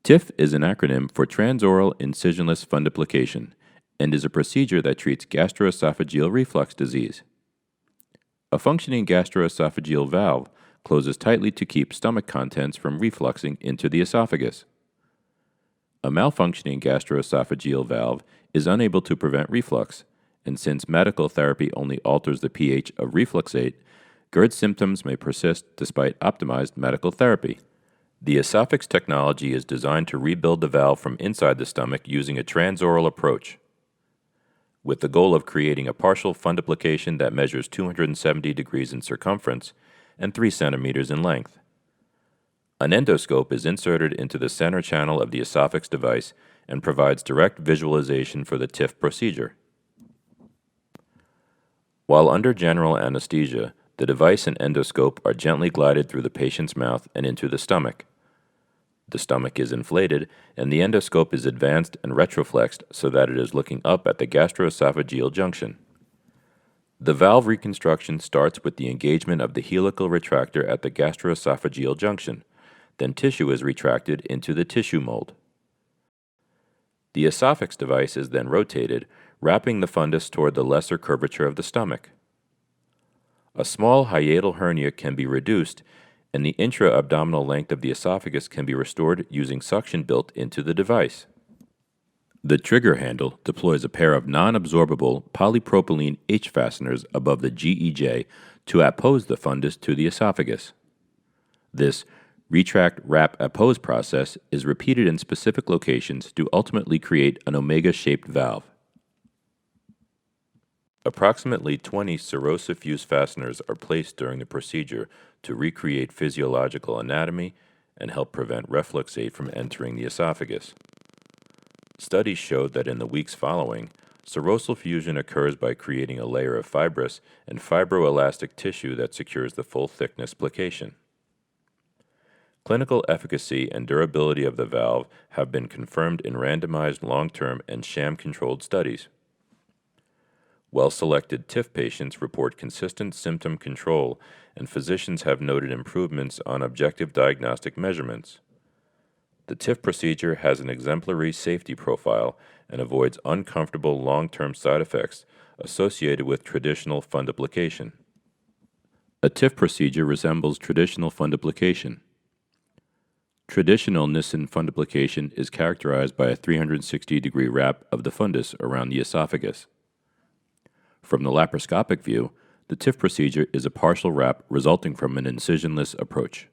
TIF is an acronym for transoral incisionless fundoplication and is a procedure that treats gastroesophageal reflux disease. A functioning gastroesophageal valve closes tightly to keep stomach contents from refluxing into the esophagus. A malfunctioning gastroesophageal valve is unable to prevent reflux, and since medical therapy only alters the pH of refluxate, GERD symptoms may persist despite optimized medical therapy. The esophax technology is designed to rebuild the valve from inside the stomach using a transoral approach, with the goal of creating a partial fundoplication that measures 270 degrees in circumference and 3 centimeters in length. An endoscope is inserted into the center channel of the esophax device and provides direct visualization for the TIF procedure. While under general anesthesia, the device and endoscope are gently glided through the patient's mouth and into the stomach. The stomach is inflated, and the endoscope is advanced and retroflexed so that it is looking up at the gastroesophageal junction. The valve reconstruction starts with the engagement of the helical retractor at the gastroesophageal junction. Then tissue is retracted into the tissue mold. The esophax device is then rotated, wrapping the fundus toward the lesser curvature of the stomach. A small hiatal hernia can be reduced, and the intra-abdominal length of the esophagus can be restored using suction built into the device. The trigger handle deploys a pair of non-absorbable polypropylene H fasteners above the GEJ to appose the fundus to the esophagus. This retract, wrap, appose process is repeated in specific locations to ultimately create an omega-shaped valve. Approximately 20 serosive fuse fasteners are placed during the procedure to recreate physiological anatomy and help prevent refluxate from entering the esophagus. Studies showed that in the weeks following, serosal fusion occurs by creating a layer of fibrous and fibroelastic tissue that secures the full thickness plication. Clinical efficacy and durability of the valve have been confirmed in randomized long-term and sham-controlled studies. Well-selected TIF patients report consistent symptom control, and physicians have noted improvements on objective diagnostic measurements. The TIF procedure has an exemplary safety profile and avoids uncomfortable long-term side effects associated with traditional fundoplication. A TIF procedure resembles traditional fundoplication. Traditional Nissen fundoplication is characterized by a 360-degree wrap of the fundus around the esophagus. From the laparoscopic view, the TIF procedure is a partial wrap resulting from an incisionless approach.